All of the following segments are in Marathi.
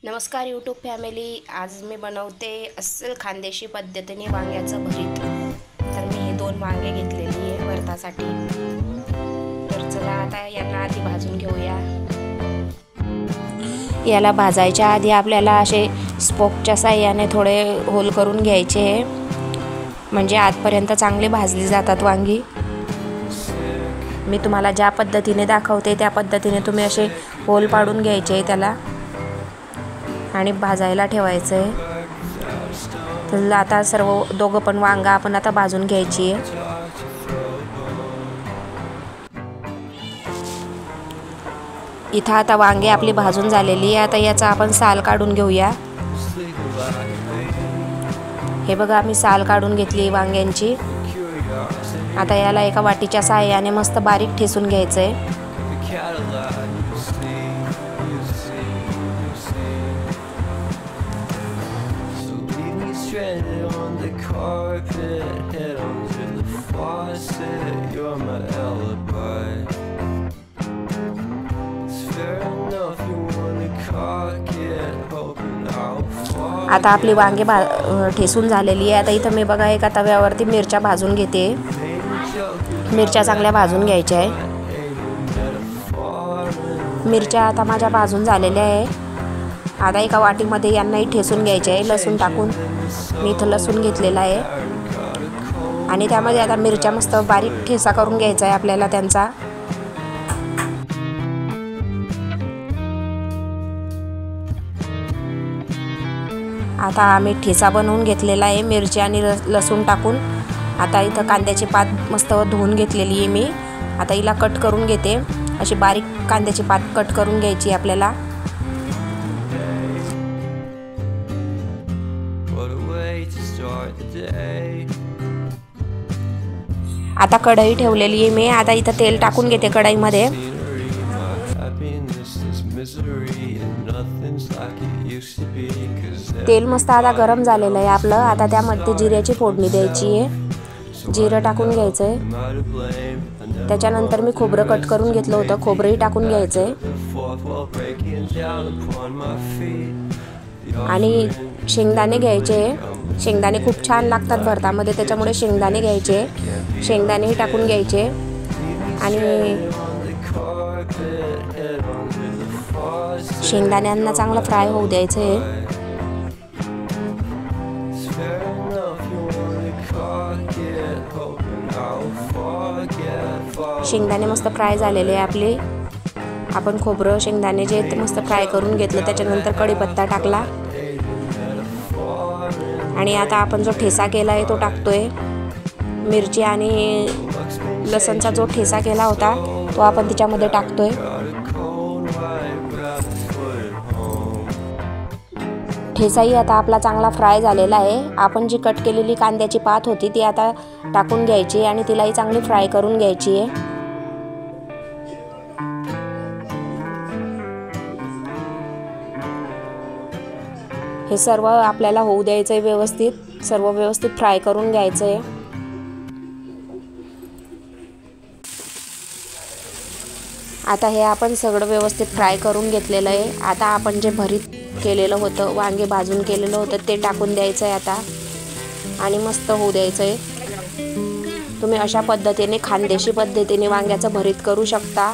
नमस्कार यूट्यूब फॅमिली। आज मी बनवते अस्सल खानदेशी पद्धतीने वांग्याचं भरीत। तर मी हे 2 वांगे घेतलेली आहे भरतासाठी। तर चला आता यांना आधी भाजून घेऊया। याला भाजायच्या आधी आपल्याला असे स्पोकच्या साहाय्याने थोडे होल करून घ्यायचे, म्हणजे आतपर्यंत चांगले भाजली जातात वांगी। मी तुम्हाला ज्या पद्धतीने दाखवते त्या पद्धतीने तुम्ही असे होल पाडून घ्यायचे त्याला आणि भाजायला ठेवायचं आहे। तर आता सर्व दोघं पण वांगा आपण आता भाजून घ्यायची आहे। इथं आता वांगे आपली भाजून झालेली आहे। आता याचा आपण साल काढून घेऊया। हे बघा मी साल काढून घेतली वांग्यांची। आता याला एका वाटीच्या साहाय्याने मस्त बारीक ठेसून घ्यायचं आहे। On the carpet, head under the faucet, you're my alibi. It's fair enough, you wanna cock it, hoping I'll fall. आता आपली वांगे ठेसून झालेली आहे। आता इथं मी बघा एका तव्यावरती मिरच्या भाजून घेते। मिरच्या चांगल्या भाजून घ्यायच्या आहे। मिरच्या आता माझ्या भाजून झालेल्या आहे। आता एका वाटीमध्ये यांनाही ठेसून घ्यायचे आहे लसूण टाकून। मी इथं लसूण घेतलेला आहे आणि त्यामध्ये आता मिरच्या मस्त बारीक ठेसा करून घ्यायचा आहे आपल्याला त्यांचा। आता आम्ही ठेसा बनवून घेतलेला आहे मिरची आणि लसूण टाकून। आता इथं कांद्याची पात मस्त धुवून घेतलेली आहे मी। आता हिला कट करून घेते। अशी बारीक कांद्याची पात कट करून घ्यायची आपल्याला। आता कढई ठेवलेली आहे मी। आता इथं तेल टाकून घेते कढईमध्ये। तेल मस्त आता गरम झालेलं आहे आपलं। आता त्यामध्ये जिऱ्याची फोडणी द्यायची आहे। जिरं टाकून घ्यायचं आहे। त्याच्यानंतर मी खोबरं कट करून घेतलं होतं, खोबरंही टाकून घ्यायचं आहे आणि शेंगदाणे घ्यायचे। शेंगदाणे खूप छान लागतात भरतामध्ये, त्याच्यामुळे शेंगदाणे घ्यायचे। शेंगदाणेही टाकून घ्यायचे आणि शेंगदाण्यांना चांगलं फ्राय होऊ द्यायचं आहे। शेंगदाणे मस्त फ्राय झालेले आहे आपले। आपण खोबरं शेंगदाणे जे ते मस्त फ्राय करून घेतलं। त्याच्यानंतर कढीपत्ता टाकला आणि आता आपण जो ठेसा केला आहे तो टाकतोय। मिरची आणि लसणचा जो ठेसा केला होता तो आपण त्याच्यामध्ये टाकतोय। ठेसाही आता आपला चांगला फ्राय झालेला आहे। आपण जी कट केलेली कांद्याची पात होती ती आता टाकून घ्यायची आणि तिलाही चांगली फ्राय करून घ्यायची आहे। हे सर्व आपल्याला होऊ द्यायचं आहे व्यवस्थित, सर्व व्यवस्थित फ्राय करून घ्यायचं आहे। आता हे आपण सगळं व्यवस्थित फ्राय करून घेतलेलं आहे। आता आपण जे भरीत केलेलं होतं, वांगे भाजून केलेलं होतं ते टाकून द्यायचं आहे आता आणि मस्त होऊ द्यायचं आहे। तुम्ही अशा पद्धतीने खानदेशी पद्धतीने वांग्याचं भरीत करू शकता।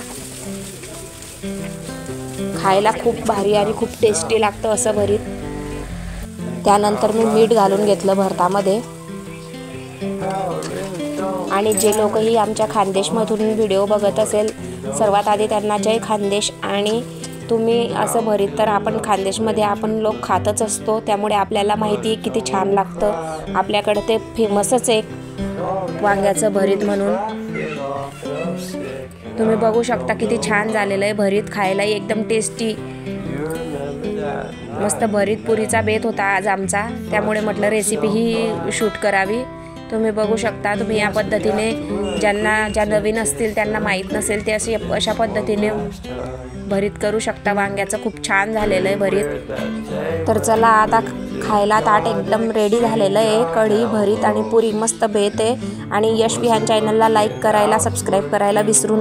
खायला खूप भारी आणि खूप टेस्टी लागतं असं भरीत। त्यानंतर मी मीठ घालून घेतलं भरतामध्ये आणि जे लोकही आमच्या खानदेशमधून व्हिडिओ बघत असेल सर्वात आधी त्यांना जय खानदेश। आणि तुम्ही असं भरीत तर आपण खानदेशमध्ये आपण लोक खातच असतो, त्यामुळे आपल्याला माहिती आहे किती छान लागतं। आपल्याकडे ते फेमसच आहे वांग्याचं भरीत म्हणून। तुम्ही बघू शकता किती छान झालेलं आहे भरीत, खायलाही एकदम टेस्टी मस्त। भरीत पुरीचा बेत होता आज आमचा, त्यामुळे म्हटलं रेसिपी ही शूट करावी। तुम्ही बघू शकता, तुम्ही या पद्धतीने ज्या नवीन असतील त्यांना माहीत नसेल ते अशा पद्धतीने भरीत करू शकता वांग्याचं। खूप छान झालेलं आहे भरीत। तर चला आता खायला ताट एकदम रेडी झालेलं आहे। कढी, भरीत आणि पुरी मस्त बेत आहे। आणि यश विहान चॅनलला लाईक करायला, सबस्क्राईब करायला विसरू नका।